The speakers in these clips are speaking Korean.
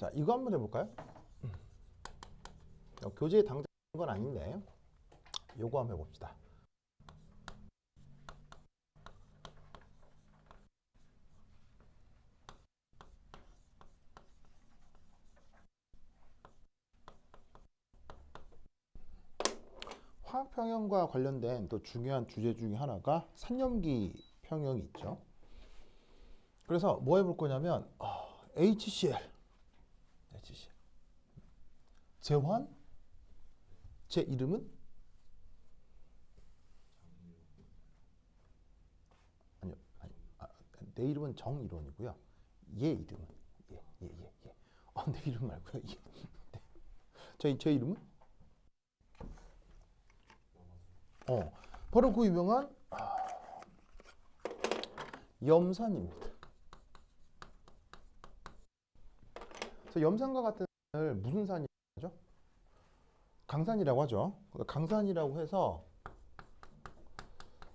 자, 이거 한번 해볼까요? 교재에 당장 건 아닌데 요거 한번 해봅시다. 화학평형과 관련된 또 중요한 주제 중에 하나가 산염기 평형이 있죠. 그래서 뭐 해볼 거냐면 HCl 재환? 제 이름은? 아니요, 내 이름은 정일원이고요. 얘 이름은 얘. 내 이름 말고요. 네. 제 이름은? 바로 그 유명한 염산입니다. 그래서 염산과 같은 산을 무슨 산이라고 하죠? 강산이라고 하죠. 강산이라고 해서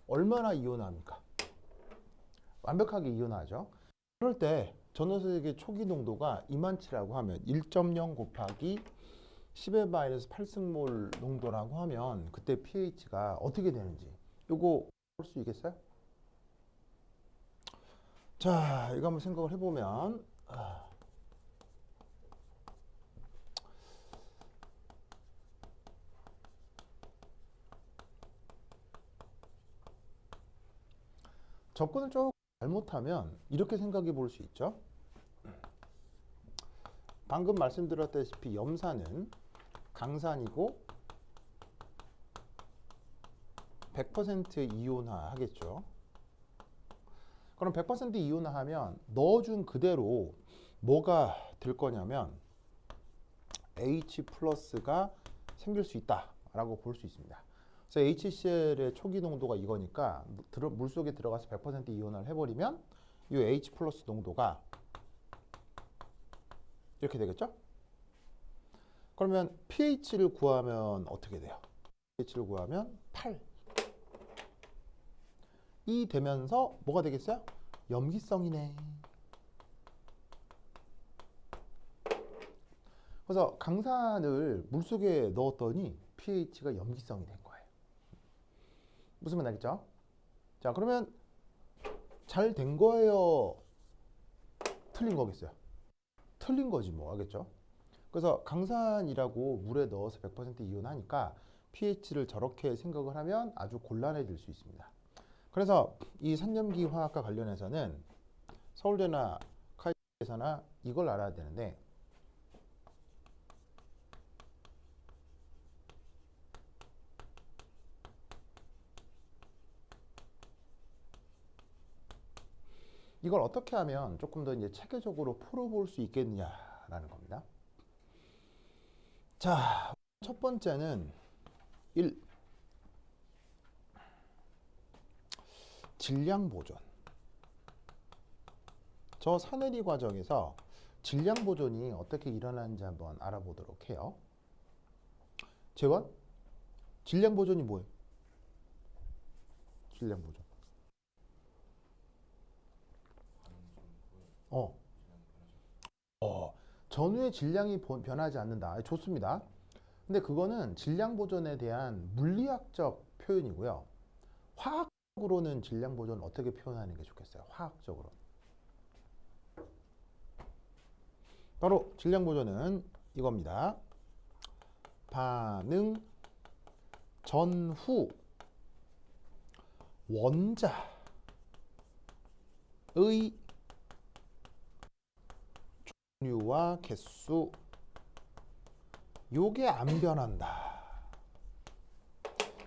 얼마나 이온화합니까? 완벽하게 이온화하죠. 그럴 때 전원색의 초기 농도가 이만치라고 하면 1.0 곱하기 10의 마이너스 8승몰 농도라고 하면 그때 pH가 어떻게 되는지 요거 볼 수 있겠어요? 자, 이거 한번 생각을 해보면 접근을 조금 잘못하면 이렇게 생각해 볼 수 있죠. 방금 말씀드렸다시피 염산은 강산이고 100% 이온화 하겠죠. 그럼 100% 이온화 하면 넣어준 그대로 뭐가 될 거냐면 H 플러스가 생길 수 있다라고 볼 수 있습니다. 그래서 HCl의 초기 농도가 이거니까 물속에 들어가서 100% 이온화를 해버리면 이 H 플러스 농도가 이렇게 되겠죠? 그러면 pH를 구하면 어떻게 돼요? pH를 구하면 8. 이 되면서 뭐가 되겠어요? 염기성이네. 그래서 강산을 물속에 넣었더니 pH가 염기성이 된 거예요. 무슨 말 알겠죠? 자, 그러면 잘 된 거예요? 틀린 거겠어요? 틀린 거지 뭐, 알겠죠? 그래서 강산이라고 물에 넣어서 100% 이온하니까 pH를 저렇게 생각을 하면 아주 곤란해질 수 있습니다. 그래서 이 산염기 화학과 관련해서는 서울대나 카이스트에서나 이걸 알아야 되는데 이걸 어떻게 하면 조금 더 이제 체계적으로 풀어볼 수 있겠느냐라는 겁니다. 자, 첫 번째는 1. 질량 보존. 저 산해리 과정에서 질량 보존이 어떻게 일어나는지 한번 알아보도록 해요. 재원? 질량 보존이 뭐예요? 질량 보존. 전후의 질량이 변하지 않는다. 좋습니다. 근데 그거는 질량 보존에 대한 물리학적 표현이고요. 화학적으로는 질량 보존을 어떻게 표현하는 게 좋겠어요? 화학적으로. 바로 질량 보존은 이겁니다. 반응 전후 원자의 종류와 개수 요게 안 변한다.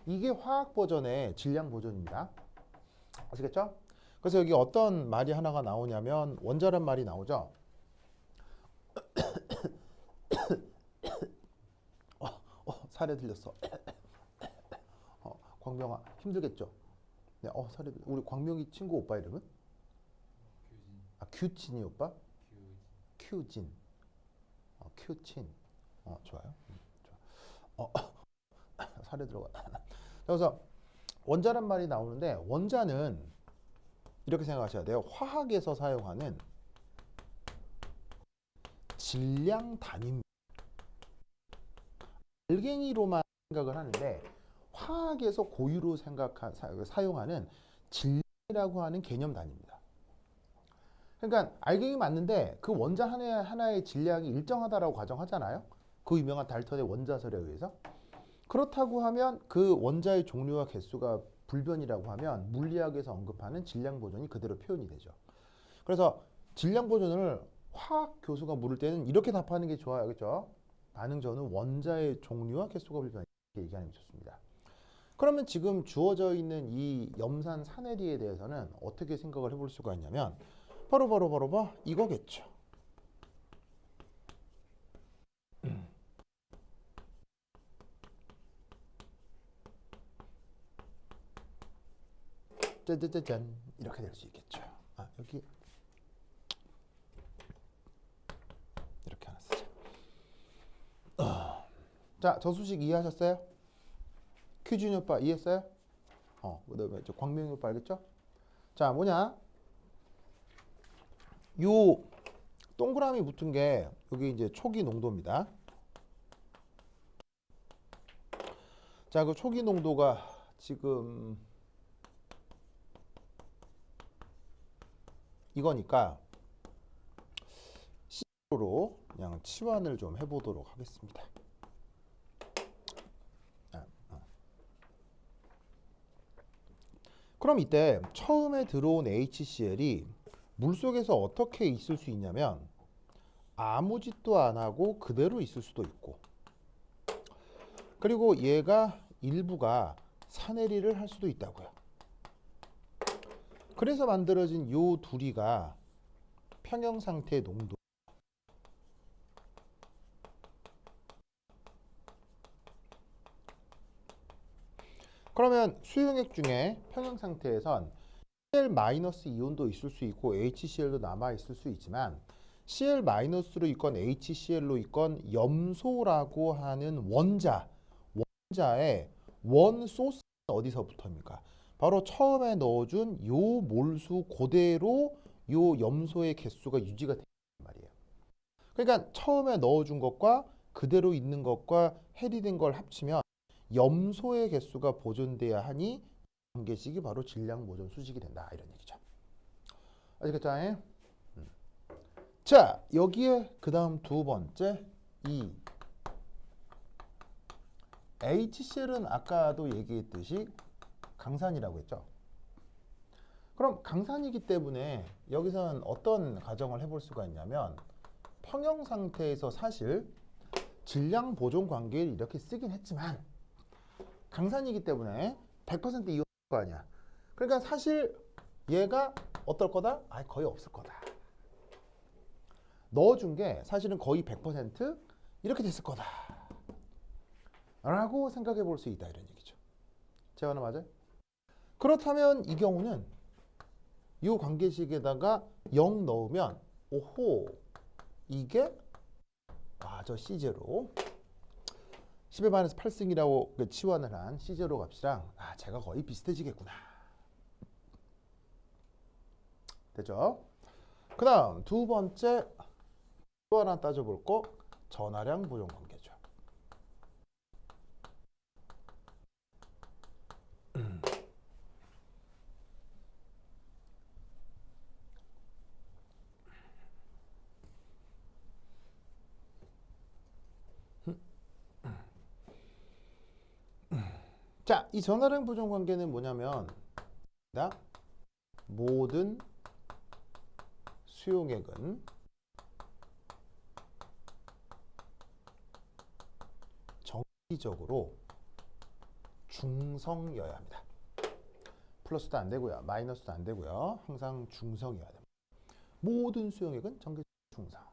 이게 화학 버전의 질량 보존입니다. 아시겠죠? 그래서 여기 어떤 말이 하나가 나오냐면 원자란 말이 나오죠. 살에 들렸어. 광명아 힘들겠죠? 네, 살에 들렸어. 우리 광명이 친구 오빠 이름은? 규진이 오빠? 큐진. 큐친. 좋아요. 좋아. 살에 들어가. 그래서 원자란 말이 나오는데 원자는 이렇게 생각하셔야 돼요. 화학에서 사용하는 질량 단위입니다. 알갱이로만 생각을 하는데 화학에서 고유로 사용하는 질량이라고 하는 개념 단위입니다. 그러니까 알갱이 맞는데 그 원자 하나의 질량이 일정하다라고 가정하잖아요. 그 유명한 달턴의 원자설에 의해서. 그렇다고 하면 그 원자의 종류와 개수가 불변이라고 하면 물리학에서 언급하는 질량 보존이 그대로 표현이 되죠. 그래서 질량 보존을 화학 교수가 물을 때는 이렇게 답하는 게 좋아요. 그렇죠? 반응 전후 원자의 종류와 개수가 불변 이렇게 얘기하는 게 좋습니다. 그러면 지금 주어져 있는 이 염산 산해리에 대해서는 어떻게 생각을 해볼 수가 있냐면 바로 이거겠죠. 짜자자잔 이렇게 될 수 있겠죠. 아, 여기 이렇게 하나 쓰자. 자, 저수식 이해하셨어요? 퀴즈니 오빠 이해했어요? 그다음에 저 광명이 오빠 알겠죠? 자, 뭐냐? 요 동그라미 붙은 게 여기 이제 초기 농도입니다. 자, 그 초기 농도가 지금 이거니까 C로 그냥 치환을 좀 해보도록 하겠습니다. 그럼 이때 처음에 들어온 HCl이 물속에서 어떻게 있을 수 있냐면 아무 짓도 안 하고 그대로 있을 수도 있고, 그리고 얘가 일부가 산해리를 할 수도 있다고요. 그래서 만들어진 요 둘이가 평형 상태 농도. 그러면 수용액 중에 평형 상태에선 Cl-이온도 있을 수 있고 HCl도 남아 있을 수 있지만 Cl-로 있건 HCl로 있건 염소라고 하는 원자의 원 소스는 어디서부터입니까? 바로 처음에 넣어준 요 몰수 그대로 요 염소의 개수가 유지가 된단 말이에요. 그러니까 처음에 넣어준 것과 그대로 있는 것과 해리된 걸 합치면 염소의 개수가 보존돼야 하니 관계식이 바로 질량 보존 수식이 된다 이런 얘기죠. 아시겠죠? 자, 여기에 그 다음 두 번째 이 HCl은 아까도 얘기했듯이 강산이라고 했죠. 그럼 강산이기 때문에 여기서는 어떤 가정을 해볼 수가 있냐면 평형 상태에서 사실 질량 보존 관계를 이렇게 쓰긴 했지만 강산이기 때문에 100% 이온일 거 아니야. 그러니까 사실 얘가 어떨 거다? 거의 없을 거다. 넣어준 게 사실은 거의 100% 이렇게 됐을 거다 라고 생각해 볼 수 있다 이런 얘기죠. 제 말은 맞아요? 그렇다면 이 경우는 이 관계식에다가 0 넣으면 오호 이게 저 C0 10의 반에서 8승이라고 치환을 한 C0 값이랑 제가 거의 비슷해지겠구나. 됐죠? 그 다음 두 번째 또 하나 따져볼 거 전하량 보존 관계죠. 자, 이 전하량 보존 관계는 뭐냐면 모든 수용액은 정기적으로 중성이어야 합니다. 플러스도 안 되고요. 마이너스도 안 되고요. 항상 중성이어야 됩니다. 모든 수용액은 정기적으로 중성.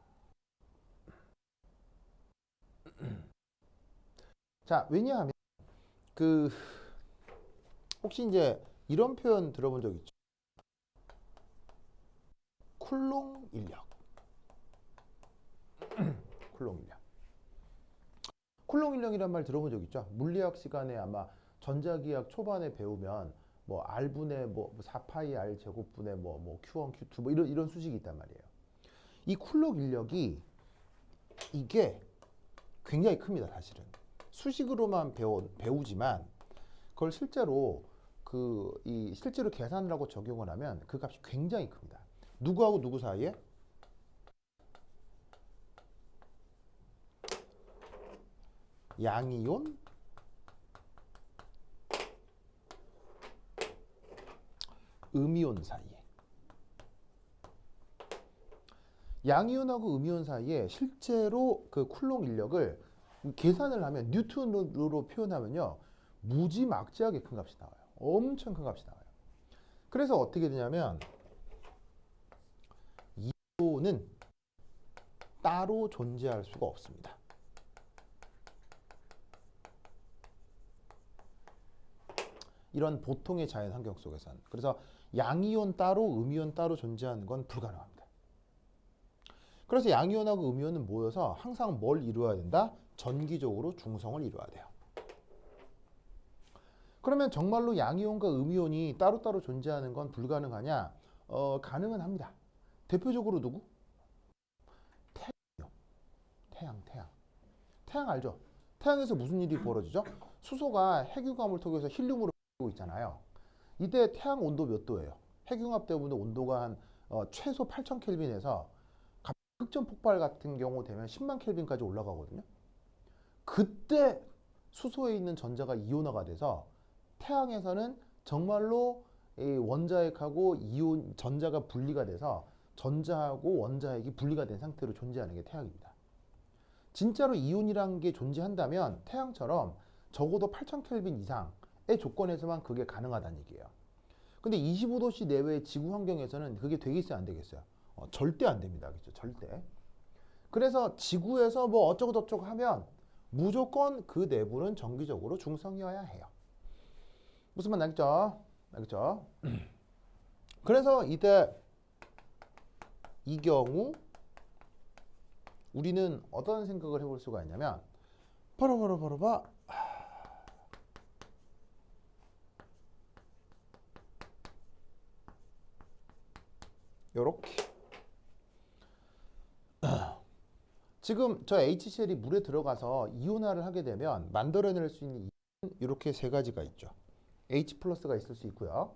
자, 왜냐하면 혹시 이제 이런 표현 들어본 적 있죠? 쿨롱 인력. 쿨롱 인력. 쿨롱 인력이란 말 들어본 적 있죠? 물리학 시간에 아마 전자기학 초반에 배우면 뭐 R분의 뭐 4파이 R 제곱분의 뭐 Q1, Q2 뭐 이런 수식이 있단 말이에요. 이 쿨롱 인력이 이게 굉장히 큽니다. 사실은 수식으로만 배우지만 그걸 실제로 실제로 계산을 하고 적용을 하면 그 값이 굉장히 큽니다. 누구하고 누구 사이에? 양이온, 음이온 사이에. 양이온하고 음이온 사이에 실제로 그 쿨롱 인력을 계산을 하면 뉴턴으로 표현하면요 무지막지하게 큰 값이 나와요. 엄청 큰 값이 나와요. 그래서 어떻게 되냐면 이온은 따로 존재할 수가 없습니다. 이런 보통의 자연 환경 속에서는. 그래서 양이온 따로 음이온 따로 존재하는 건 불가능합니다. 그래서 양이온하고 음이온은 모여서 항상 뭘 이루어야 된다? 전기적으로 중성을 이루어야 돼요. 그러면 정말로 양이온과 음이온이 따로따로 존재하는 건 불가능하냐? 가능은 합니다. 대표적으로 누구? 태양이요. 태양 알죠? 태양에서 무슨 일이 벌어지죠? 수소가 핵융합을 통해서 힐륨으로 바뀌고 있잖아요. 이때 태양 온도 몇 도예요? 핵융합 때문에 온도가 한 최소 8000켈빈에서 흑점 폭발 같은 경우 되면 10만 켈빈까지 올라가거든요. 그때 수소에 있는 전자가 이온화가 돼서 태양에서는 정말로 이 원자핵하고 이온 전자가 분리가 돼서 전자하고 원자핵이 분리가 된 상태로 존재하는 게 태양입니다. 진짜로 이온이라는 게 존재한다면 태양처럼 적어도 8000켈빈 이상의 조건에서만 그게 가능하다는 얘기예요. 근데 25도씨 내외의 지구 환경에서는 그게 되겠어요, 안 되겠어요? 절대 안 됩니다. 그렇죠? 절대. 그래서 지구에서 뭐 어쩌고 저쩌고 하면 무조건 그 내부는 정기적으로 중성이어야 해요. 무슨 말 알겠죠? 알겠죠? 그래서 이때 이 경우 우리는 어떤 생각을 해볼 수가 있냐면 바로 봐. 요렇게 지금 저 HCl이 물에 들어가서 이온화를 하게 되면 만들어낼 수 있는 이온은 이렇게 세 가지가 있죠. H 플러스가 있을 수 있고요.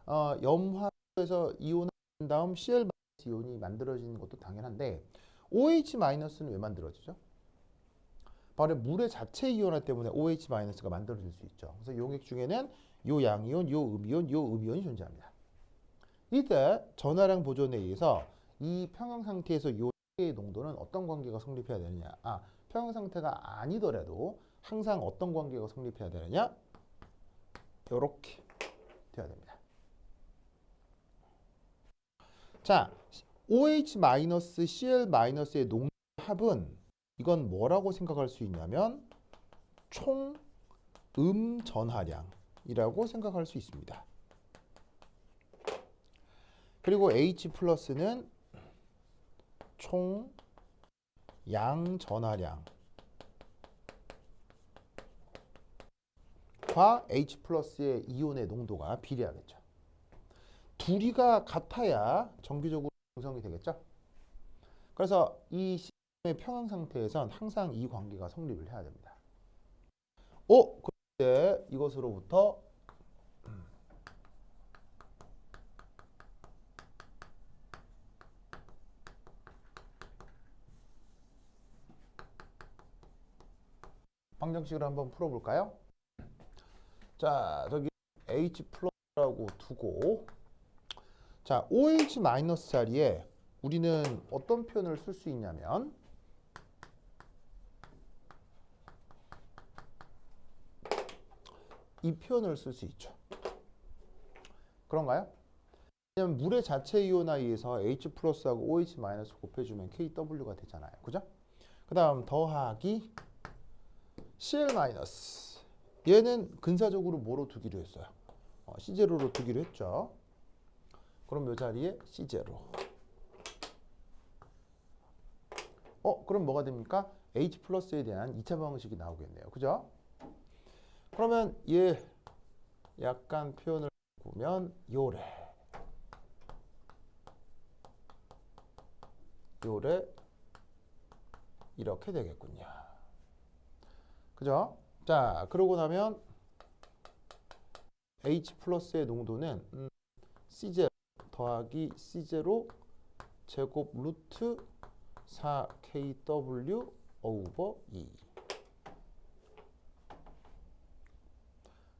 염화에서 이온화한 다음 Cl 이온이 만들어지는 것도 당연한데 OH-는 왜 만들어지죠? 바로 물의 자체 이온화 때문에 OH-가 만들어질 수 있죠. 그래서 용액 중에는 요 양이온, 요 음이온, 요 음이온이 존재합니다. 이때 전하량 보존에 의해서 이 평형 상태에서 요 의 농도는 어떤 관계가 성립해야 되느냐? 평형 상태가 아니더라도 항상 어떤 관계가 성립해야 되느냐? 이렇게 돼야 됩니다. 자, OH-Cl-의 농도 합은 이건 뭐라고 생각할 수 있냐면 총 전하량이라고 생각할 수 있습니다. 그리고 H+는 총 양 전하량과 H+의 이온의 농도가 비례하겠죠. 둘이가 같아야 정기적으로 중성이 되겠죠. 그래서 이 시스템의 평형 상태에선 항상 이 관계가 성립을 해야 됩니다. 그런데 이것으로부터 방정식을 한번 풀어볼까요? 자, 저기 H+라고 두고 자, OH- 자리에 우리는 어떤 표현을 쓸 수 있냐면 이 표현을 쓸 수 있죠. 그런가요? 왜냐면 물의 자체 이온화에 의해서 H+하고 OH- 곱해주면 KW가 되잖아요. 그죠? 그 다음 더하기 Cl-. 얘는 근사적으로 뭐로 두기로 했어요? C0로 두기로 했죠. 그럼 이 자리에 C0. 그럼 뭐가 됩니까? H+에 대한 2차 방정식이 나오겠네요. 그죠? 그러면 얘 약간 표현을 보면 요래 이렇게 되겠군요. 그죠? 자, 그러고 나면 H 플러스의 농도는 C0 더하기 C0 제곱 루트 4kW 오버 2.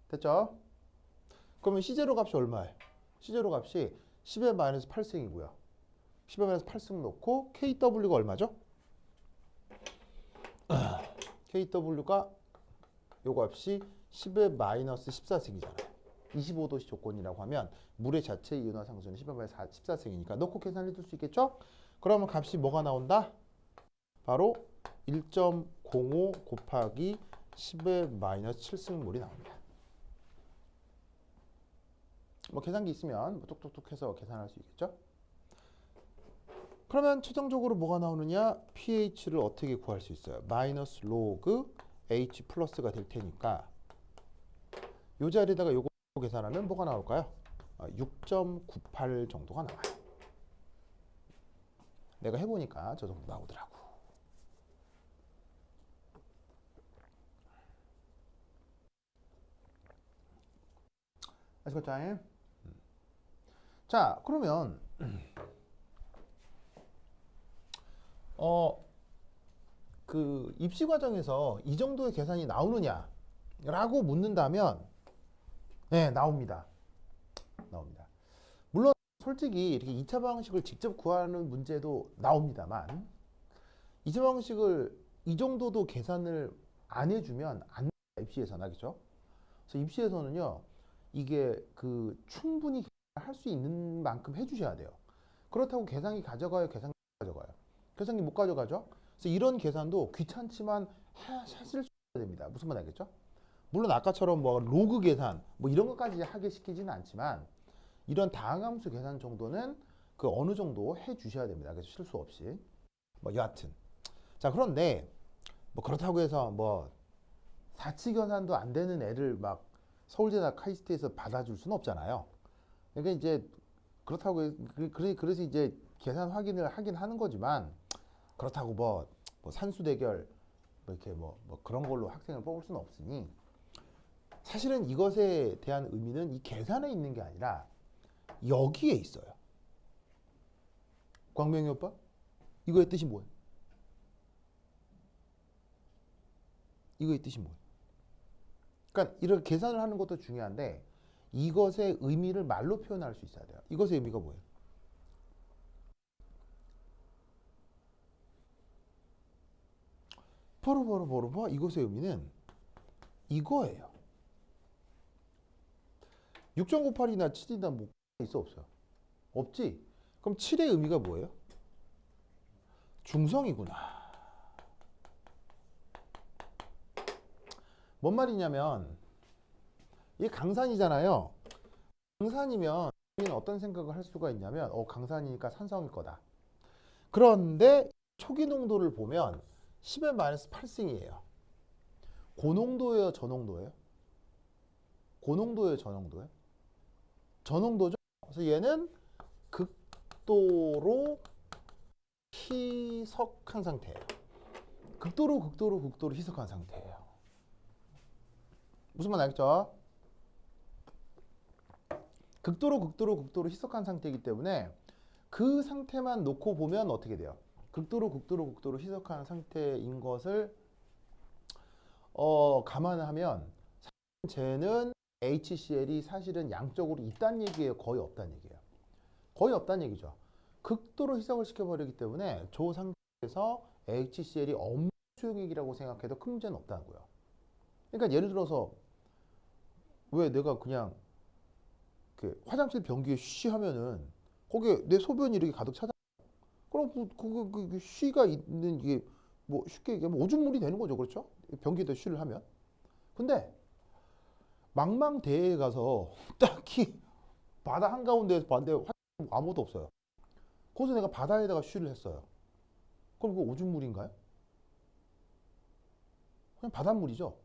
됐죠? 그러면 C0 값이 얼마예요? C0 값이 10의 마이너스 8승이고요. 10의 마이너스 8승 놓고 KW가 얼마죠? KW가 요 값이 10의 마이너스 14승이잖아요. 25도씨 조건이라고 하면 물의 자체 이온화 상수는 10의 마이너스 14승이니까 넣고 계산해 둘 수 있겠죠? 그러면 값이 뭐가 나온다? 바로 1.05 곱하기 10의 마이너스 7승물이 나옵니다. 뭐 계산기 있으면 뭐 뚝뚝뚝 해서 계산할 수 있겠죠? 그러면 최종적으로 뭐가 나오느냐? pH를 어떻게 구할 수 있어요? 마이너스 로그 H 플러스가 될 테니까 이 자리에다가 요거 계산하면 뭐가 나올까요? 6.98 정도가 나와요. 내가 해보니까 저 정도 나오더라고. 아시겠죠? 자, 그러면 그 입시 과정에서 이 정도의 계산이 나오느냐라고 묻는다면 네, 나옵니다. 나옵니다. 물론 솔직히 이렇게 2차 방식을 직접 구하는 문제도 나옵니다만 2차 방식을 이 정도도 계산을 안 해주면 안 됩니다. 입시에서는 하겠죠. 그래서 입시에서는요 이게 그 충분히 할 수 있는 만큼 해주셔야 돼요. 그렇다고 계산기 가져가요? 계산기 가져가요? 계산기 못 가져가죠? 그래서 이런 계산도 귀찮지만 하실 수 있어야 됩니다. 무슨 말 알겠죠? 물론 아까처럼 뭐 로그 계산 뭐 이런 것까지 하게 시키지는 않지만 이런 다항함수 계산 정도는 그 어느 정도 해 주셔야 됩니다. 그래서 실수 없이. 뭐 여하튼. 자, 그런데 뭐 그렇다고 해서 뭐 사치 계산도 안 되는 애를 막 서울대나 카이스트에서 받아줄 수는 없잖아요. 그러니까 이제 그렇다고 그래서 이제 계산 확인을 하긴 하는 거지만 그렇다고 뭐 산수 대결 뭐 이렇게 뭐 그런 걸로 학생을 뽑을 수는 없으니 사실은 이것에 대한 의미는 이 계산에 있는 게 아니라 여기에 있어요. 광명이 오빠? 이거의 뜻이 뭐예요? 이거의 뜻이 뭐예요? 그러니까 이렇게 계산을 하는 것도 중요한데 이것의 의미를 말로 표현할 수 있어야 돼요. 이것의 의미가 뭐예요? 바로 이것의 의미는 이거예요. 6.98이나 7이나 뭐 있어 없어요? 없지? 그럼 7의 의미가 뭐예요? 중성이구나. 뭔 말이냐면 이게 강산이잖아요. 강산이면 우리는 어떤 생각을 할 수가 있냐면 강산이니까 산성일 거다. 그런데 초기 농도를 보면 10의 마이너스 8승이에요. 고농도예요? 저농도예요? 고농도예요? 저농도예요? 저농도죠? 그래서 얘는 극도로 희석한 상태예요. 극도로 희석한 상태예요. 무슨 말 알겠죠? 극도로 희석한 상태이기 때문에 그 상태만 놓고 보면 어떻게 돼요? 극도로 희석한 상태인 것을 감안하면 쟤는 HCl이 사실은 양적으로 있다는 얘기예요? 거의 없다는 얘기예요? 거의 없다는 얘기죠. 극도로 희석을 시켜버리기 때문에 저 상태에서 HCl이 없는 수용액이라고 생각해도 큰 문제는 없다고요. 그러니까 예를 들어서 왜 내가 그냥 그 화장실 변기에 쉬 하면은 거기에 내 소변이 이렇게 가득 차잖아. 그럼 그 쉬가 있는 게 뭐 쉽게 얘기하면 오줌물이 되는 거죠. 그렇죠? 변기에다 쉬를 하면. 근데 망망대해에 가서 딱히 바다 한가운데에서 봤는데 아무것도 없어요. 거기서 내가 바다에다가 쉬를 했어요. 그럼 그거 오줌물인가요? 그냥 바닷물이죠.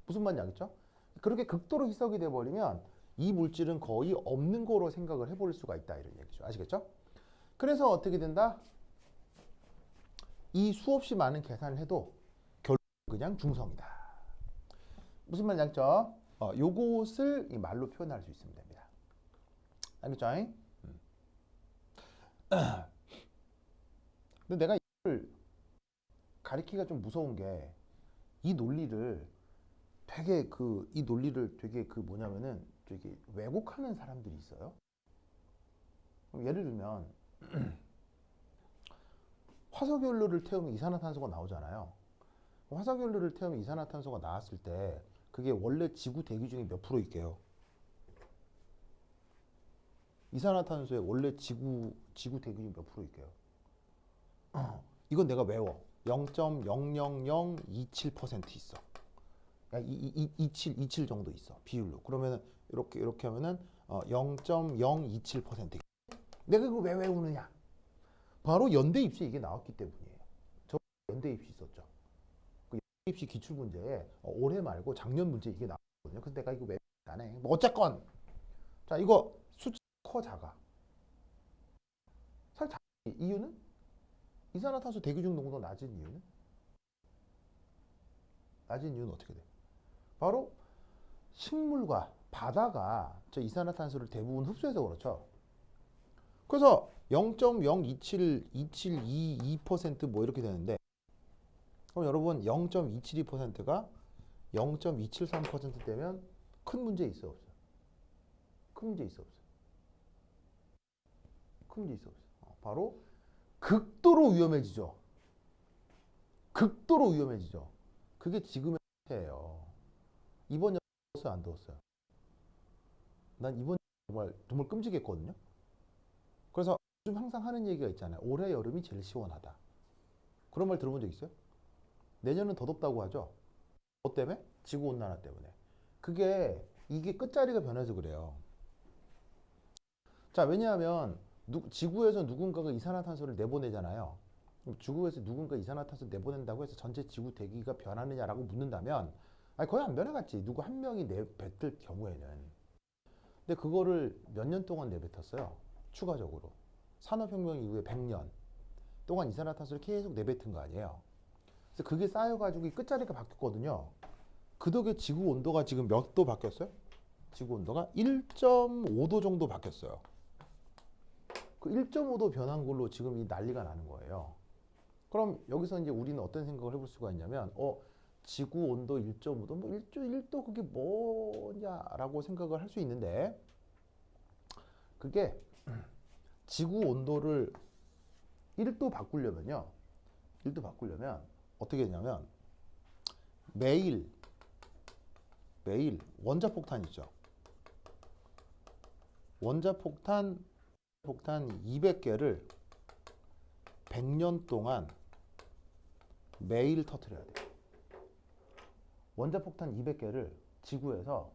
무슨 말인지 알겠죠? 그렇게 극도로 희석이 돼버리면 이 물질은 거의 없는 거로 생각을 해볼 수가 있다 이런 얘기죠. 아시겠죠? 그래서 어떻게 된다? 이 수없이 많은 계산을 해도 결국 그냥 중성이다. 무슨 말인지 알죠? 요것을 이 말로 표현할 수 있으면 됩니다. 알겠죠? 근데 내가 이걸 가리키기가 좀 무서운 게 이 논리를 되게 뭐냐면은 되게 왜곡하는 사람들이 있어요. 예를 들면 화석연료를 태우면 이산화탄소가 나오잖아요. 화석연료를 태우면 이산화탄소가 나왔을 때 그게 원래 지구 대기 중에 몇 프로 있게요? 이산화탄소의 원래 지구 대기 중에 몇 프로 있게요? 이건 내가 외워. 0.00027% 있어. 27 정도 있어. 비율로. 그러면은 이렇게 하면은 0.027%. 내가 그걸 왜 외우느냐? 바로 연대 입시에 이게 나왔기 때문이에요. 저 연대 입시 있었죠. 그 연대 입시 기출 문제에 올해 말고 작년 문제 이게 나왔거든요. 그래서 내가 이거 왜 안 해? 뭐 어쨌건 자 이거 숫자 커 작아. 살 작아. 이유는 이산화탄소 대기 중 농도 낮은 이유는 어떻게 돼? 바로 식물과 바다가 저 이산화탄소를 대부분 흡수해서 그렇죠. 그래서 0.02722%뭐 이렇게 되는데 그럼 여러분 0.272%가 0.273% 되면 큰 문제 있어 없어? 큰 문제 있어 없어? 큰 문제 있어 없어? 바로 극도로 위험해지죠. 극도로 위험해지죠. 그게 지금의 상태예요. 이번 년 더웠어요, 안 더웠어요? 난 이번 정말 끔찍했거든요. 그래서 요즘 항상 하는 얘기가 있잖아요. 올해 여름이 제일 시원하다. 그런 말 들어본 적 있어요? 내년은 더 덥다고 하죠. 뭐 때문에? 지구온난화 때문에. 이게 끝자리가 변해서 그래요. 자, 왜냐하면 지구에서 누군가가 이산화탄소를 내보내잖아요. 지구에서 누군가 이산화탄소 내보낸다고 해서 전체 지구 대기가 변하느냐라고 묻는다면 아니, 거의 안 변해갔지. 누구 한 명이 내뱉을 경우에는. 근데 그거를 몇 년 동안 내뱉었어요. 추가적으로. 산업혁명 이후에 100년 동안 이산화탄소를 계속 내뱉은 거 아니에요. 그래서 그게 쌓여가지고 이 끝자리가 바뀌었거든요. 그 덕에 지구 온도가 지금 몇 도 바뀌었어요? 지구 온도가 1.5도 정도 바뀌었어요. 그 1.5도 변한 걸로 지금 이 난리가 나는 거예요. 그럼 여기서 이제 우리는 어떤 생각을 해볼 수가 있냐면, 지구 온도 1.5도, 뭐 1도 그게 뭐냐라고 생각을 할 수 있는데, 그게 지구 온도를 1도 바꾸려면요, 1도 바꾸려면 어떻게 되냐면 매일 원자폭탄 있죠. 원자폭탄 200개를 100년 동안 매일 터뜨려야 돼요. 원자폭탄 200개를 지구에서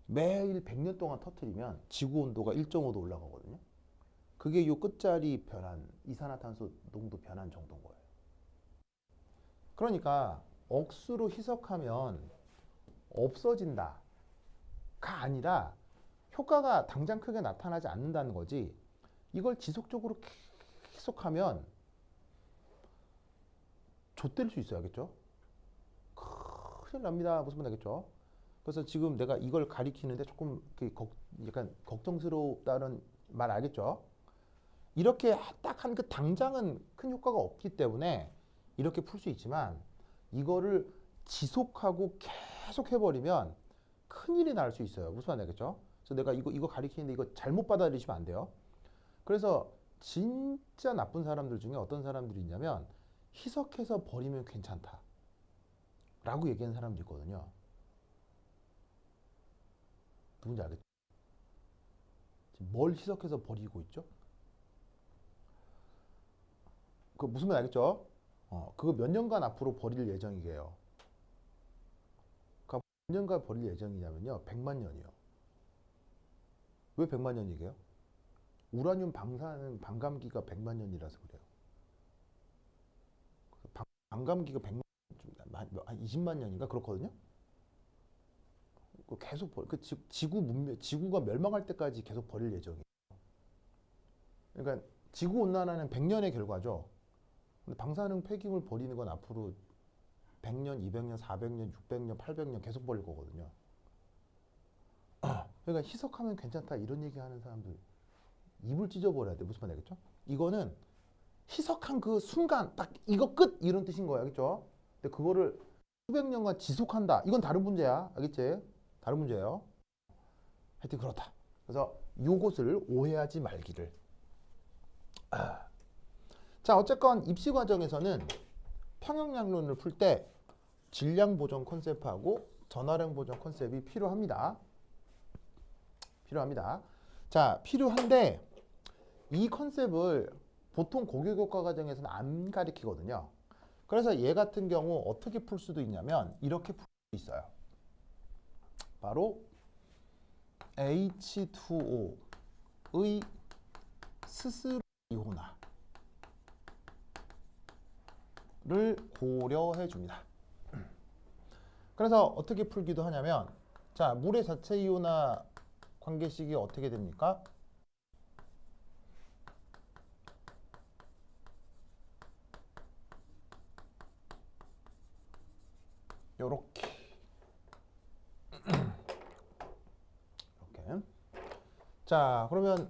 매일 100년 동안 터뜨리면 지구 온도가 1.5도 올라가거든요. 그게 요 끝자리 변한 이산화탄소 농도 변한 정도인 거예요. 그러니까 억수로 희석하면 없어진다가 아니라 효과가 당장 크게 나타나지 않는다는 거지. 이걸 지속적으로 계속하면 좆될 수 있어요. 알겠죠? 큰일 납니다. 무슨 말 알겠죠? 그래서 지금 내가 이걸 가리키는데 조금 약간 걱정스럽다는 말 알겠죠? 이렇게 딱 한 그 당장은 큰 효과가 없기 때문에 이렇게 풀 수 있지만 이거를 지속하고 계속 해버리면 큰일이 날 수 있어요. 무슨 말 알겠죠? 그래서 내가 이거 가리키는데 이거 잘못 받아들이시면 안 돼요. 그래서 진짜 나쁜 사람들 중에 어떤 사람들이 있냐면 희석해서 버리면 괜찮다 라고 얘기하는 사람들이 있거든요. 누군지 알겠죠? 지금 뭘 희석해서 버리고 있죠? 그 무슨 말 알겠죠? 그거 몇 년간 앞으로 버릴 예정이게요. 그러니까 몇 년간 버릴 예정이냐면요. 100만 년이요. 왜 100만 년이게요? 우라늄 방사능 반감기가 100만 년이라서 그래요. 반감기가 100만 한 20만 년인가 그렇거든요. 계속 지구가 멸망할 때까지 계속 버릴 예정이에요. 그러니까 지구 온난화는 100년의 결과죠. 근데 방사능 폐기물 버리는 건 앞으로 100년, 200년, 400년, 600년, 800년 계속 버릴 거거든요. 그러니까 희석하면 괜찮다 이런 얘기하는 사람들 입을 찢어버려야 돼. 무슨 말 알겠죠? 이거는 희석한 그 순간 딱 이거 끝 이런 뜻인 거야. 알겠죠? 근데 그거를 수백 년간 지속한다. 이건 다른 문제야. 알겠지? 다른 문제예요. 하여튼 그렇다. 그래서 요것을 오해하지 말기를. 자, 어쨌건 입시 과정에서는 평형량론을 풀 때 질량 보존 컨셉하고 전화량 보존 컨셉이 필요합니다. 필요합니다. 자, 필요한데 이 컨셉을 보통 고교교과 과정에서는 안 가르치거든요. 그래서 얘 같은 경우 어떻게 풀 수도 있냐면 이렇게 풀 수 있어요. 바로 H2O의 스스로 이온화를 고려해 줍니다. 그래서 어떻게 풀기도 하냐면 자, 물의 자체 이온화 관계식이 어떻게 됩니까? 요렇게 이렇게. 자, 그러면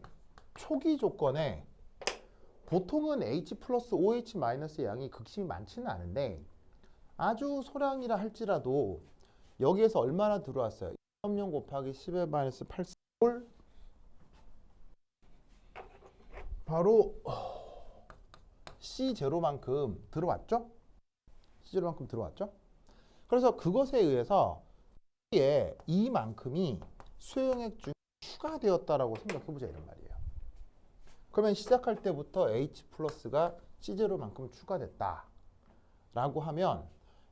초기 조건에 보통은 H 플러스 OH 마이너스의 양이 극심히 많지는 않은데 아주 소량이라 할지라도 여기에서 얼마나 들어왔어요? 2.0 곱하기 10의 마이너스 8올 바로 C0만큼 들어왔죠? C0만큼 들어왔죠? 그래서 그것에 의해서 이만큼이 수용액 중에 추가되었다라고 생각해보자 이런 말이에요. 그러면 시작할 때부터 H 플러스가 C0만큼 추가됐다 라고 하면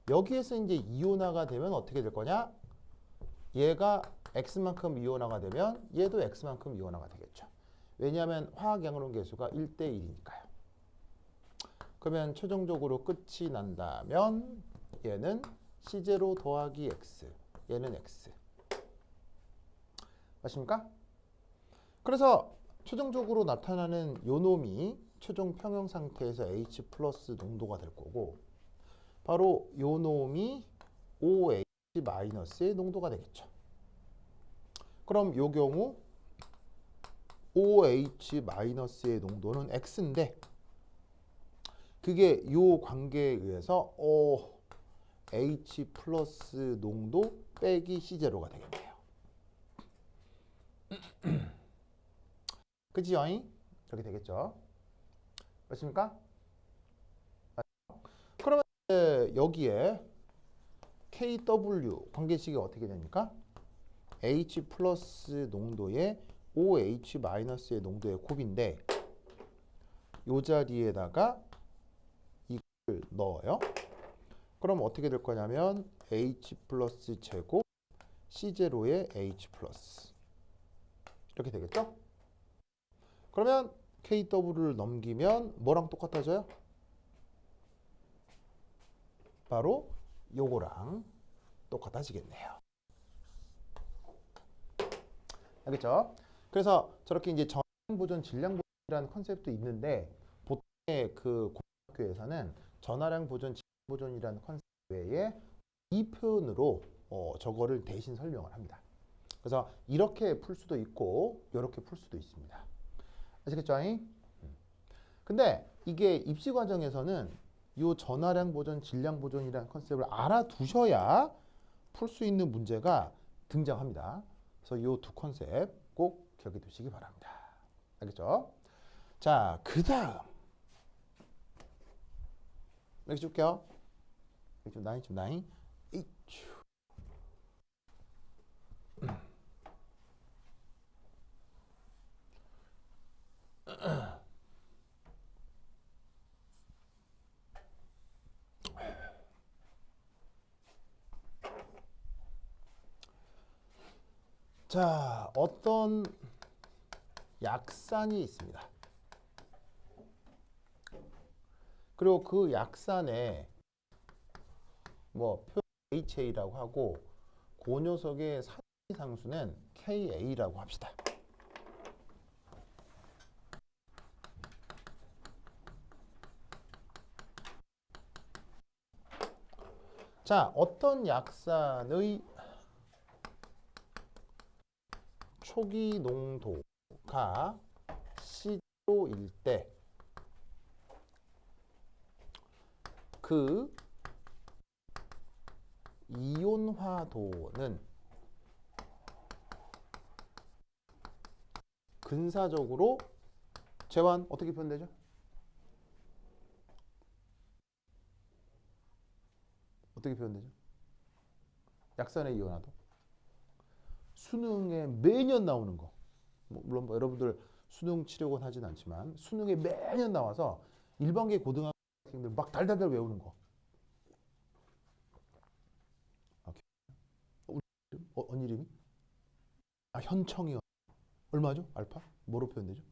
여기에서 이제 이온화가 되면 어떻게 될 거냐? 얘가 X만큼 이온화가 되면 얘도 X만큼 이온화가 되겠죠. 왜냐하면 화학양론 계수가 1대1이니까요. 그러면 최종적으로 끝이 난다면 얘는 C0 더하기 X, 얘는 X. 맞습니까? 그래서 최종적으로 나타나는 요 놈이 최종 평형 상태에서 H 플러스 농도가 될 거고 바로 요 놈이 OH 마이너스의 농도가 되겠죠. 그럼 요 경우 OH 마이너스의 농도는 X인데 그게 요 관계에 의해서 H 플러스 농도 빼기 C0가 되겠네요. 그치요? 이렇게 되겠죠. 맞습니까? 그러면 여기에 KW 관계식이 어떻게 됩니까? H 플러스 농도의 OH 마이너스의 농도의 곱인데 이 자리에다가 이걸 넣어요. 그럼 어떻게 될 거냐면 H 플러스 제곱 C0의 H 플러스 이렇게 되겠죠? 그러면 KW를 넘기면 뭐랑 똑같아져요? 바로 요거랑 똑같아지겠네요. 알겠죠? 그래서 저렇게 이제 전량 보존, 질량 보존이라는 컨셉도 있는데 보통의 그 고등학교에서는 전화량 보존, 질량 보존이라는 컨셉 외에 이 표현으로 저거를 대신 설명을 합니다. 그래서 이렇게 풀 수도 있고 이렇게 풀 수도 있습니다. 아시겠죠? 근데 이게 입시 과정에서는 이 전화량 보존, 질량 보존이라는 컨셉을 알아두셔야 풀 수 있는 문제가 등장합니다. 그래서 이 두 컨셉 꼭 기억해 두시기 바랍니다. 알겠죠? 자, 그 다음 이렇게 줄게요. 좀 나이. 자, 어떤 약산이 있습니다. 그리고 그 약산에 뭐 표 HA라고 하고 그 녀석의 산이상수는 KA라고 합시다. 자, 어떤 약산의 초기 농도가 C로일 때 그 이온화도는 근사적으로 재환 어떻게 표현되죠? 어떻게 표현되죠? 약산의 이온화도. 수능에 매년 나오는 거. 물론 여러분들 수능 치려고 하진 않지만 수능에 매년 나와서 일반계 고등학생들 막 달달달 외우는 거. 언니 이름이? 아, 현청이요. 얼마죠? 알파? 뭐로 표현되죠?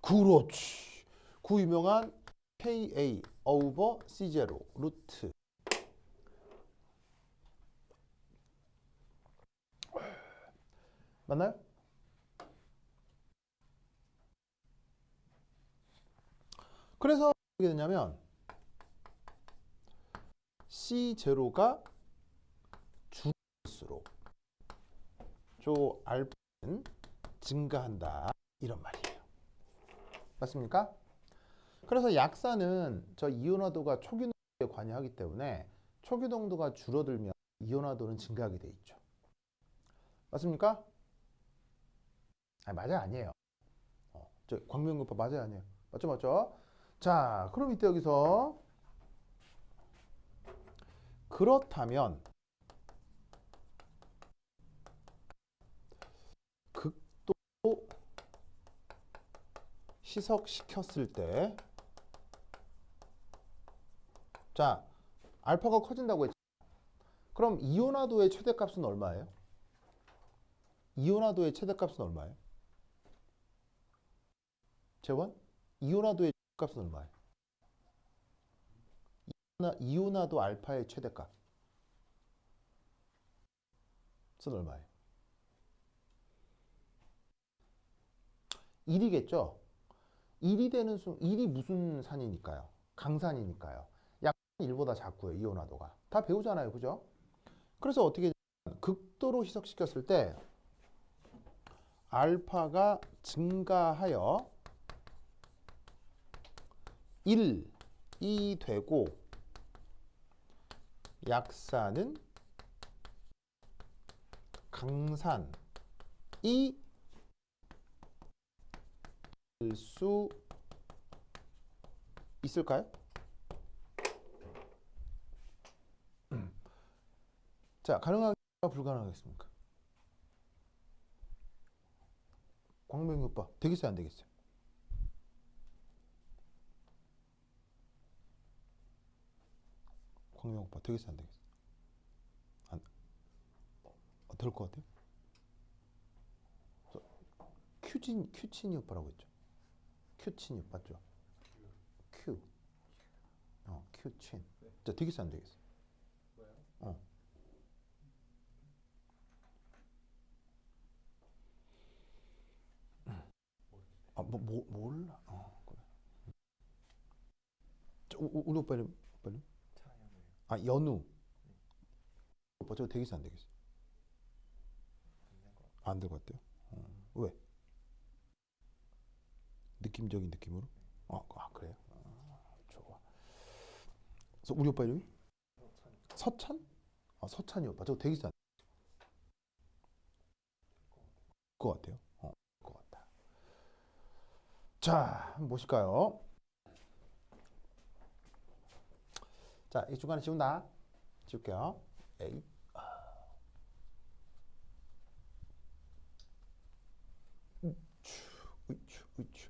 그렇지. 그 유명한 KA over C0 루트. 맞나요? 그래서 어떻게 되냐면 C0가 줄수록 저 알파는 증가한다. 이런 말이에요. 맞습니까? 그래서 약산은 저 이온화도가 초기 농도에 관여하기 때문에 초기 농도가 줄어들면 이온화도는 증가하게 돼 있죠. 맞습니까? 아니, 맞아요, 아니에요. 저 광명급파 맞아요, 아니에요? 맞죠, 맞죠? 자, 그럼 이때 여기서 그렇다면 극도 희석시켰을 때, 자, 알파가 커진다고 했죠. 그럼 이온화도의 최대값은 얼마예요? 이온화도의 최대값은 얼마예요? 재원? 이온화도의 최대값은 얼마예요? 이온화도 알파의 최대값은 얼마예요? 1이겠죠? 1이 되는 1이 무슨 산이니까요? 강산이니까요. 약산이 1보다 작고요. 이온화도가. 다 배우잖아요. 그죠? 그래서 어떻게 극도로 희석시켰을 때 알파가 증가하여 1이 되고 약산은 강산이 될 수 있을까요? 자, 가능하겠습니까? 불가능하겠습니까? 광명이 오빠 되겠어요? 안 되겠어요? 광명 오빠 되겠어요? 안 되겠어요? 될 것 같아요? 큐친이 오빠라고 했죠? 큐친이 오빠 맞죠? 큐. 큐친. 자, 되겠어요? 안 되겠어요? 어. 몰라. 그래. 우리 오빠 이름, 아, 연우. 오빠 저거 되겠어 안 되겠어? 안 될 것 같아요. 왜? 느낌적인 느낌으로? 그래요? 좋아. 그래서 우리 오빠 이름이? 서찬? 서찬이 오빠 저거 되겠어 안 될 것 같아요? 될 것 같다. 자, 한번 보실까요? 자, 이 중간에 지운다. 지울게요. 에이. 으추.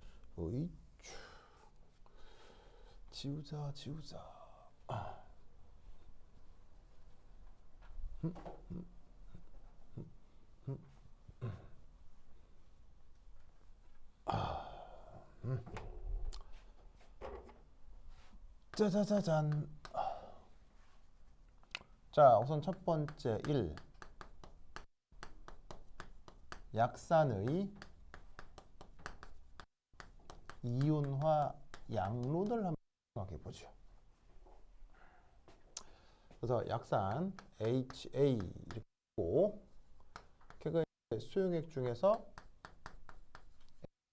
지우자. 짜자자잔. 자, 우선 첫 번째 1. 약산의 이온화 양론을 한번 생각해 보죠. 그래서 약산 HA 이렇게 있고 걔가 수용액 중에서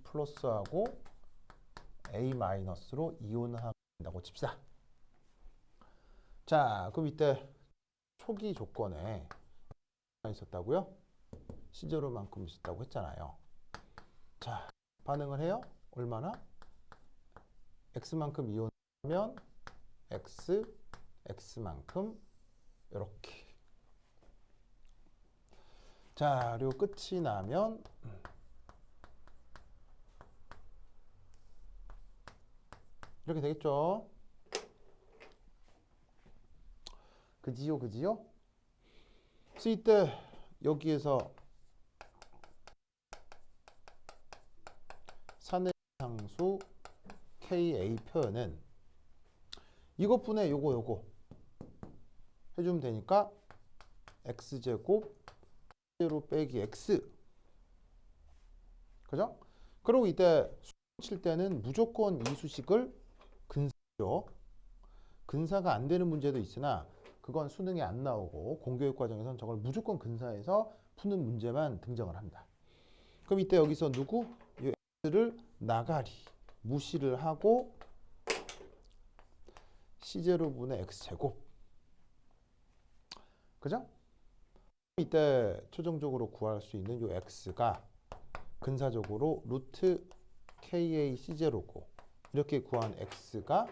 플러스하고 A 마이너스로 이온화한다고 칩시다. 자, 그럼 이때 초기 조건에 있었다고요? 시제로만큼 있었다고 했잖아요. 자, 반응을 해요. 얼마나? x만큼 이온하면 x만큼 이렇게. 자, 그리고 끝이 나면 이렇게 되겠죠. 그지요, 그지요? 그래서 이때 여기에서 산해상수 KA 표현은 이것분의 요거 해주면 되니까 x제곱 0 빼기 x, 그죠? 그리고 이때 칠 때는 무조건 이 수식을 근사죠. 근사가 안 되는 문제도 있으나 그건 수능에 안 나오고 공교육 과정에서는 저걸 무조건 근사해서 푸는 문제만 등장을 합니다. 그럼 이때 여기서 누구? 이 x를 나가리 무시를 하고 c제로분의 x제곱, 그죠? 이때 최종적으로 구할 수 있는 이 x가 근사적으로 루트 ka c제로고 이렇게 구한 x가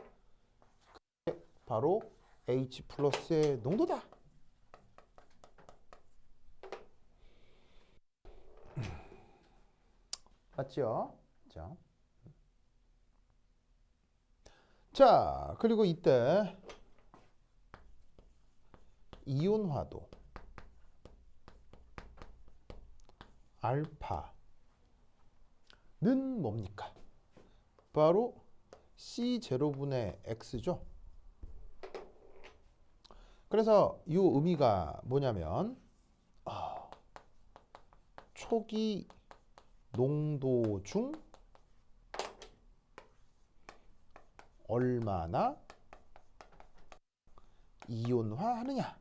바로 H 플러스의 농도다. 맞죠? 자, 그리고 이때 이온화도 알파는 뭡니까? 바로 C0분의 X죠. 그래서 이 의미가 뭐냐면 초기 농도 중 얼마나 이온화하느냐.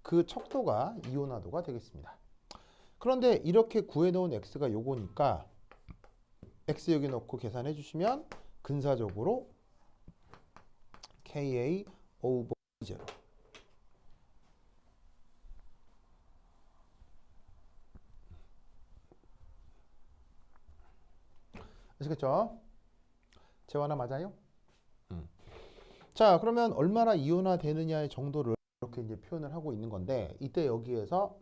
그 척도가 이온화도가 되겠습니다. 그런데 이렇게 구해놓은 x가 요거니까 x 여기 넣고 계산해 주시면 근사적으로 ka over 0. 아시겠죠? 재환아 맞아요? 자, 그러면 얼마나 이온화 되느냐의 정도를 이렇게 이제 표현을 하고 있는 건데 이때 여기에서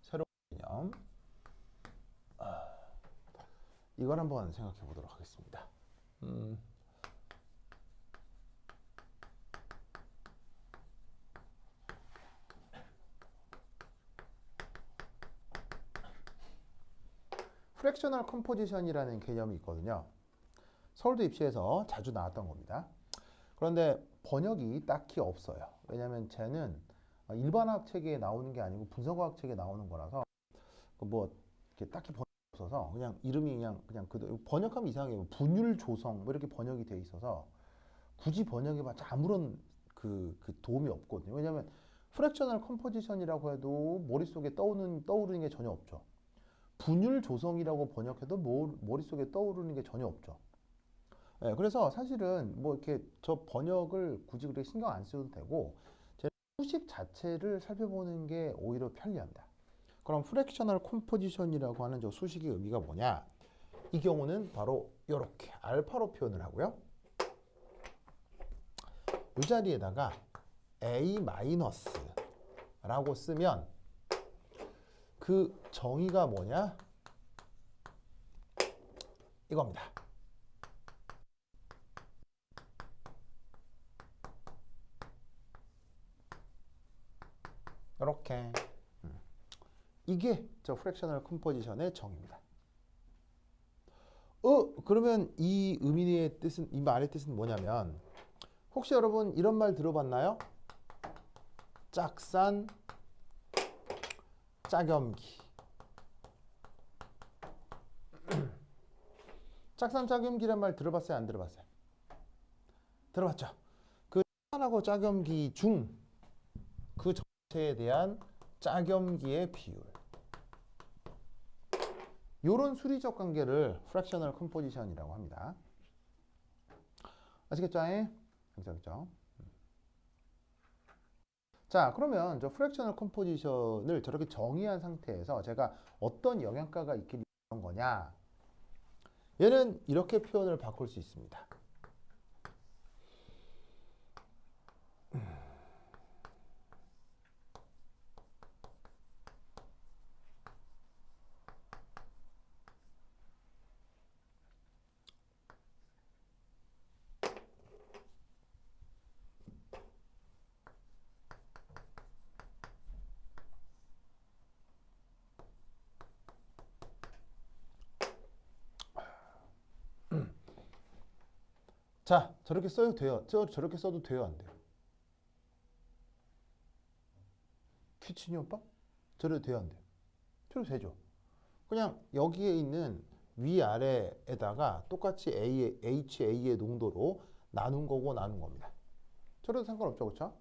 새로운 개념 이걸 한번 생각해 보도록 하겠습니다. 프랙셔널 컴포지션이라는 개념이 있거든요. 서울대 입시에서 자주 나왔던 겁니다. 그런데 번역이 딱히 없어요. 왜냐하면 쟤는 일반화학 체계에 나오는 게 아니고 분석화학 체계에 나오는 거라서 뭐 이렇게 딱히 번역이 없어서 그냥 이름이 그냥 그 번역하면 이상해요. 분율 조성 뭐 이렇게 번역이 돼 있어서 굳이 번역해봤자 아무런 그 도움이 없거든요. 왜냐하면 프랙셔널 컴포지션이라고 해도 머릿속에 떠오르는 게 전혀 없죠. 분율 조성이라고 번역해도 머릿속에 떠오르는 게 전혀 없죠. 네, 그래서 사실은 뭐 이렇게 저 번역을 굳이 그렇게 신경 안 써도 되고 제 수식 자체를 살펴보는 게 오히려 편리합니다. 그럼 프랙셔널 컴포지션이라고 하는 저 수식의 의미가 뭐냐? 이 경우는 바로 이렇게 알파로 표현을 하고요. 이 자리에다가 A 마이너스라고 쓰면 그 정의가 뭐냐? 이겁니다. 이렇게 이게 저 프랙셔널 컴포지션의 정의입니다. 그러면 이 의미의 뜻은, 이 말의 뜻은 뭐냐면 혹시 여러분 이런 말 들어봤나요? 짝산 짜겸기. 짝삼짝염기란 말 들어봤어요? 안 들어봤어요? 들어봤죠? 그 짝하고 짝염기 중 그 전체에 대한 짝염기의 비율. 요런 수리적 관계를 프랙셔널 컴포지션이라고 합니다. 아시겠죠? 그죠? 자, 그러면 저 프랙셔널 컴포지션을 저렇게 정의한 상태에서 제가 어떤 영양가가 있길 이런 거냐? 얘는 이렇게 표현을 바꿀 수 있습니다. 자, 저렇게 써도 돼요. 저렇게 써도 돼요, 안 돼요? 퀴치니 오빠? 저래도 돼요, 안 돼요? 저래도 되죠. 그냥 여기에 있는 위아래에다가 똑같이 HA의 농도로 나눈 거고 나눈 겁니다. 저래도 상관없죠, 그렇죠?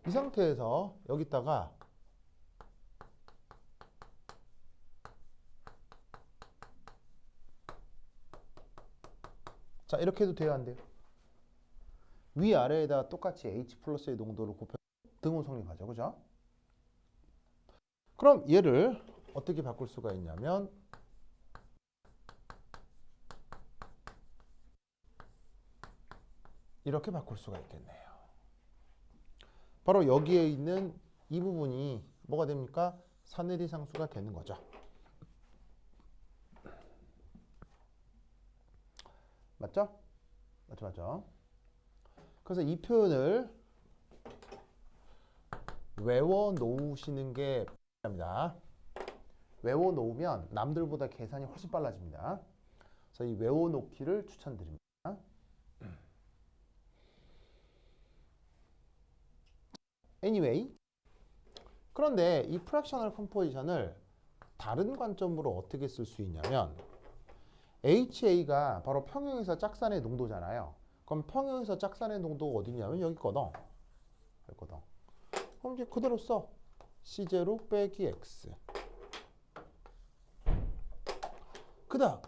이 상태에서 여기다가 자, 이렇게 해도 돼요, 안 돼요? 위아래에다 똑같이 H 플러스의 농도를 곱해 등호 성립하죠, 그죠? 그럼 얘를 어떻게 바꿀 수가 있냐면 이렇게 바꿀 수가 있겠네요. 바로 여기에 있는 이 부분이 뭐가 됩니까? 사내리 상수가 되는 거죠. 맞죠? 맞죠? 그래서 이 표현을 외워 놓으시는 게 필요합니다. 외워 놓으면 남들보다 계산이 훨씬 빨라집니다. 그래서 이 외워 놓기를 추천드립니다. Anyway, 그런데 이 프랙셔널 컴포지션을 다른 관점으로 어떻게 쓸 수 있냐면 HA가 바로 평형에서 짝산의 농도잖아요. 그럼 평형에서 짝산의 농도가 어디냐면 여기 거든. 그럼 이제 그대로 써. C0 빼기 X. 그 다음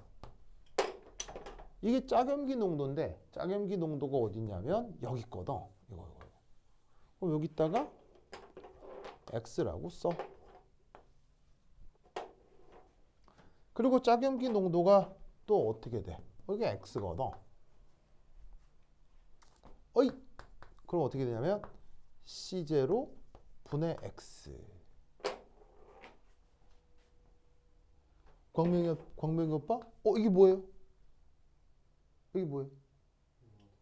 이게 짝염기 농도인데 짝염기 농도가 어디냐면 여기 거든. 이거. 그럼 여기다가 X라고 써. 그리고 짝염기 농도가 또 어떻게 돼? 이게 X거든. 그럼 어떻게 되냐면 C0 분의 X. 광명이 오빠? 이게 뭐예요?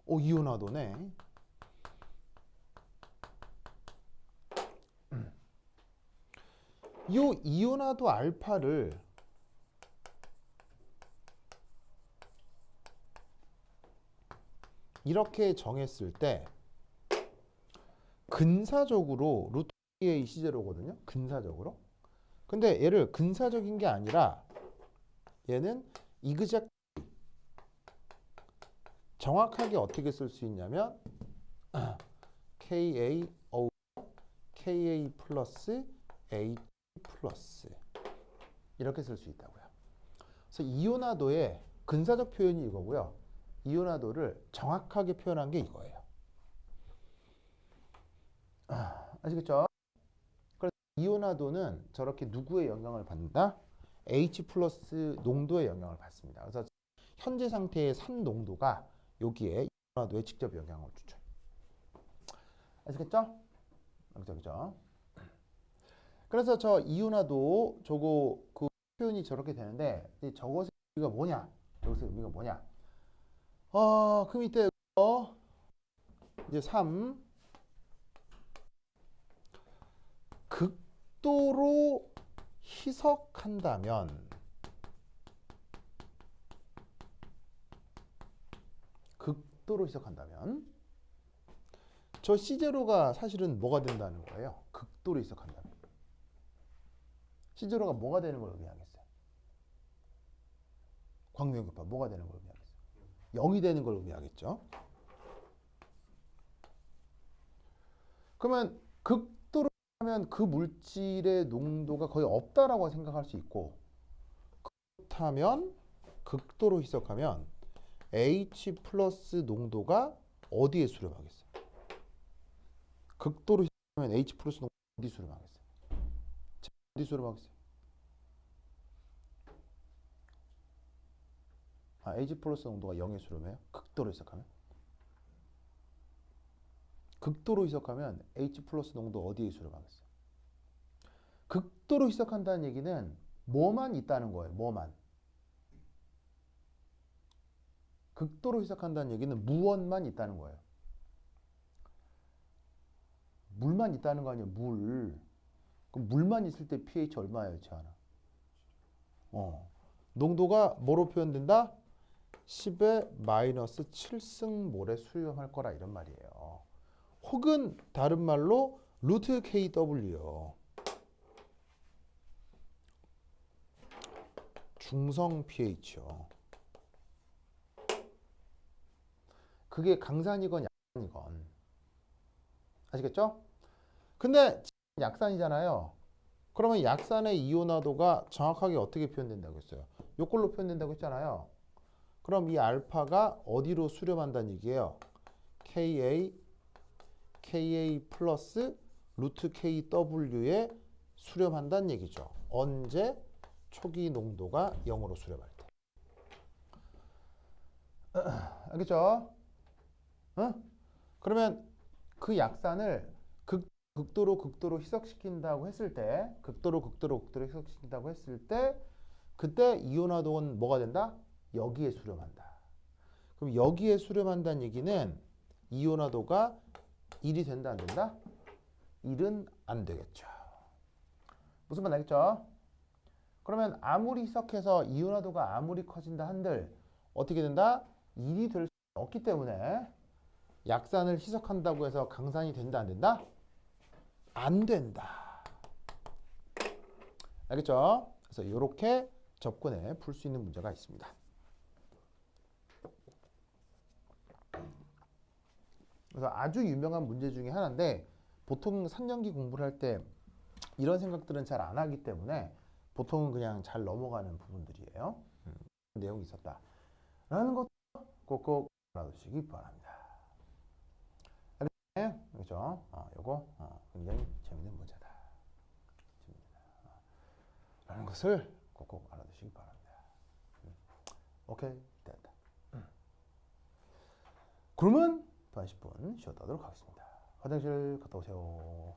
이온화도네. 이 이온화도 알파를 이렇게 정했을 때 근사적으로 루트 A C0거든요. 근사적으로. 근데 얘를 근사적인 게 아니라 얘는 이그젝 정확하게 어떻게 쓸 수 있냐면 KA KA 플러스 A 플러스 이렇게 쓸 수 있다고요. 그래서 이온화도의 근사적 표현이 이거고요. 이온화도를 정확하게 표현한 게 이거예요. 아시겠죠? 그래서 이온화도는 저렇게 누구의 영향을 받는다? H 플러스 농도의 영향을 받습니다. 그래서 현재 상태의 산 농도가 여기에 이온화도에 직접 영향을 주죠. 아시겠죠? 그죠? 그래서 저 이온화도 저거 그 표현이 저렇게 되는데 저것의 의미가 뭐냐? 여기서 의미가 뭐냐? 그 밑에 이제 3 극도로 희석한다면 저 C0가 사실은 뭐가 된다는 거예요? 극도로 희석한다면 C0가 뭐가 되는 걸 의미하겠어요? 광유의 곱합 뭐가 되는 걸 의미하겠어요? 0이 되는 걸 의미하겠죠. 그러면 극도로 하면 그 물질의 농도가 거의 없다라고 생각할 수 있고, 그렇다면 극도로 희석하면 H 플러스 농도가 어디에 수렴하겠어요? 극도로 희석하면 H 플러스 농도가 어디 수렴하겠어요? 어디 수렴하겠어요? H 플러스 농도가 0에 수렴해요? 극도로 희석하면? 극도로 희석하면 H 플러스 농도 어디에 수렴하겠어요? 극도로 희석한다는 얘기는 뭐만 있다는 거예요. 뭐만. 극도로 희석한다는 얘기는 무언만 있다는 거예요. 물만 있다는 거 아니에요. 물. 그럼 물만 있을 때 pH 얼마예요, 지하나? 농도가 뭐로 표현된다? 10의 마이너스 7승몰에 수렴할 거라 이런 말이에요. 혹은 다른 말로 루트 KW요. 중성 pH요. 그게 강산이건 약산이건. 아시겠죠? 근데 약산이잖아요. 그러면 약산의 이온화도가 정확하게 어떻게 표현된다고 했어요? 요걸로 표현된다고 했잖아요. 그럼 이 알파가 어디로 수렴한다는 얘기예요? Ka 플러스 루트 KW에 수렴한다는 얘기죠. 언제? 초기 농도가 0으로 수렴할 때. 알겠죠? 그러면 그 약산을 극도로 희석시킨다고 했을 때, 극도로 희석시킨다고 했을 때, 그때 이온화도는 뭐가 된다? 여기에 수렴한다. 그럼 여기에 수렴한다는 얘기는 이온화도가 1이 된다, 안 된다? 1은 안 되겠죠. 무슨 말 알겠죠? 그러면 아무리 희석해서 이온화도가 아무리 커진다 한들 어떻게 된다? 1이 될 수 없기 때문에 약산을 희석한다고 해서 강산이 된다, 안 된다? 안 된다. 알겠죠? 그래서 이렇게 접근해 풀 수 있는 문제가 있습니다. 그래서 아주 유명한 문제 중에 하나인데 보통 3년기 공부를 할 때 이런 생각들은 잘 안 하기 때문에 보통은 그냥 잘 넘어가는 부분들이에요. 내용이 있었다 라는 것도 꼭꼭 알아두시기 바랍니다. 그렇죠? 요거 굉장히 재밌는 문제다 라는 것을 꼭꼭 알아두시기 바랍니다. 오케이, 됐다. 그러면 또 한 10분 쉬었다 하도록 하겠습니다. 화장실 갔다 오세요.